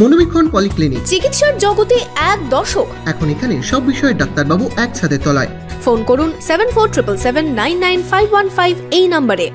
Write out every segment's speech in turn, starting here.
মনোবীক্ষণ polyclinic, চিকিৎসার জগতে এক দশক। এখন এখানে সব বিষয়ে ডাক্তারবাবু এক ছাদের তলায়। ফোন করুন 7477799515 এই নম্বরে।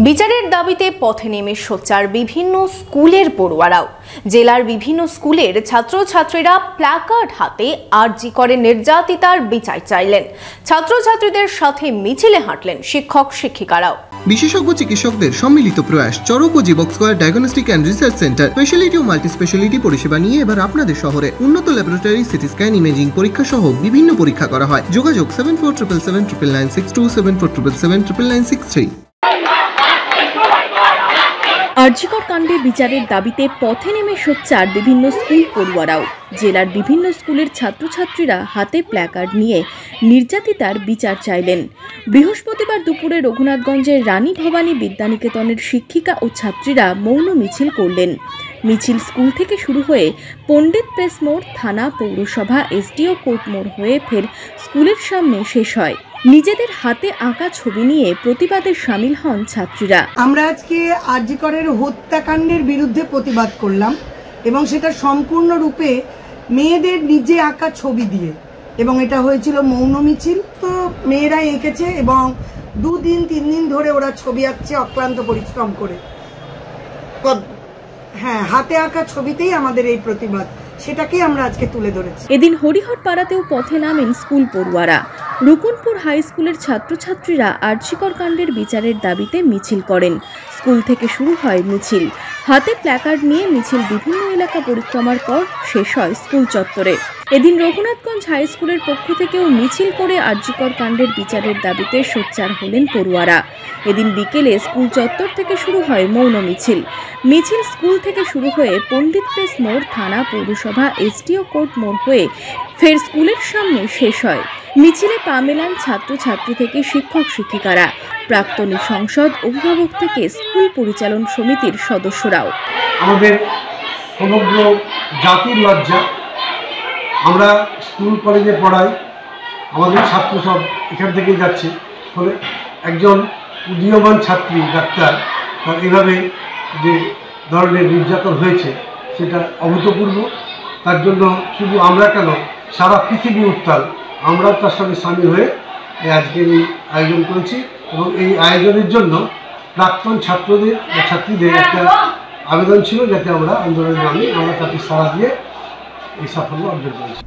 বিচারের দাবিতে পথে নেমে সোচ্চার বিভিন্ন স্কুলের পড়ুয়ারাও। জেলার বিভিন্ন স্কুলের ছাত্রছাত্রীরা প্ল্যাকার্ড হাতে আরজি করে নির্যাতিতার বিচার চাইলেন। ছাত্রছাত্রীদের সাথে মিছিলে হাঁটলেন শিক্ষক শিক্ষিকারাও। বিশেষজ্ঞ চিকিৎসকদের সম্মিলিত প্রয়াস। চরক ও Jibak square diagnostic and research centre speciality ও মাল্টি স্পেশালিটি পরিষেবা নিয়ে এবার আপনাদের শহরে উন্নত ল্যাবরেটরি, সিটি স্ক্যান, ইমেজিং পরীক্ষা সহ বিভিন্ন পরীক্ষা করা হয়। যোগাযোগ 7477799962, 7477799963। আরজিকর কাণ্ডে বিচারের দাবিতে পথে নেমে সোচ্চার বিভিন্ন স্কুল পড়ুয়ারাও। জেলার বিভিন্ন স্কুলের ছাত্রছাত্রীরা হাতে প্ল্যাকার্ড নিয়ে নির্যাতিতার বিচার চাইলেন। বৃহস্পতিবার দুপুরে রঘুনাথগঞ্জের রানী ভবানী বিদ্যানিকেতনের শিক্ষিকা ও ছাত্রীরা মৌন মিছিল করলেন। মিছিল স্কুল থেকে শুরু হয়ে পণ্ডিত প্রেস মোড়, থানা, পৌরসভা, এসডিও কোর্ট মোড় হয়ে ফের স্কুলের সামনে শেষ হয়। নিজেদের হাতে আঁকা ছবি নিয়ে প্রতিবাদে সামিল হন ছাত্রীরা। আমরা আজকে আরজিকরের হত্যাকাণ্ডের বিরুদ্ধে প্রতিবাদ করলাম এবং সেটা সম্পূর্ণরূপে মেয়েদের নিজে আঁকা ছবি দিয়ে, এবং এটা হয়েছিল মৌন মিছিল। তো মেয়েরা এঁকেছে এবং 2 দিন 3 দিন ধরে ওরা ছবি আঁকছে অক্লান্ত পরিশ্রম করে। হ্যাঁ, হাতে আঁকা ছবিতেই আমাদের এই প্রতিবাদ, সেটাকেই আমরা আজকে তুলে ধরেছি। এদিন হরিহর পাড়াতেও পথে নামেন স্কুল পড়ুয়ারা। রুকুনপুর হাই স্কুলের ছাত্রছাত্রীরা আরজিকর কাণ্ডের বিচারের দাবিতে মিছিল করেন। স্কুল থেকে শুরু হয় মিছিল। হাতে প্ল্যাকার্ড নিয়ে মিছিল বিভিন্ন এলাকা পরিক্রমার পর শেষ হয় স্কুল চত্বরে। এদিন রঘুনাথগঞ্জ হাই স্কুলের পক্ষ থেকেও মিছিল করে আরজিকর কাণ্ডের বিচারের দাবিতে সোচ্চার হলেন পড়ুয়ারা। এদিন বিকেলে স্কুল চত্বর থেকে শুরু হয় মৌন মিছিল। মিছিল স্কুল থেকে শুরু হয়ে পণ্ডিত প্রেস মোড়, থানা, পৌরসভা, এসডিও কোর্ট মোড় হয়ে ফের স্কুলের সামনে শেষ হয়। মিছিলে পা মেলান ছাত্রছাত্রী থেকে শিক্ষক শিক্ষিকারা, প্রাক্তনী সংসদ, অভিভাবক থেকে স্কুল পরিচালন সমিতির সদস্যরাও। আমাদের সমগ্র জাতির লজ্জা। আমরা স্কুল কলেজে পড়াই, আমাদের ছাত্র সব এখান থেকেই যাচ্ছে। ফলে একজন উদীয়মান ছাত্রী ডাক্তার তার এভাবে যে ধরনের নির্যাতন হয়েছে সেটা অভূতপূর্ব। তার জন্য শুধু আমরা কেন, সারা পৃথিবী উত্তাল। আমরাও তার সঙ্গে সামিল হয়ে আজকের এই আয়োজন করেছি এবং এই আয়োজনের জন্য প্রাক্তন ছাত্রীদের একটা আবেদন ছিল যাতে আমরা আন্দোলনের নামে আমরা তাকে সাড়া দিয়ে এই সাফল্য অর্জন করেছি।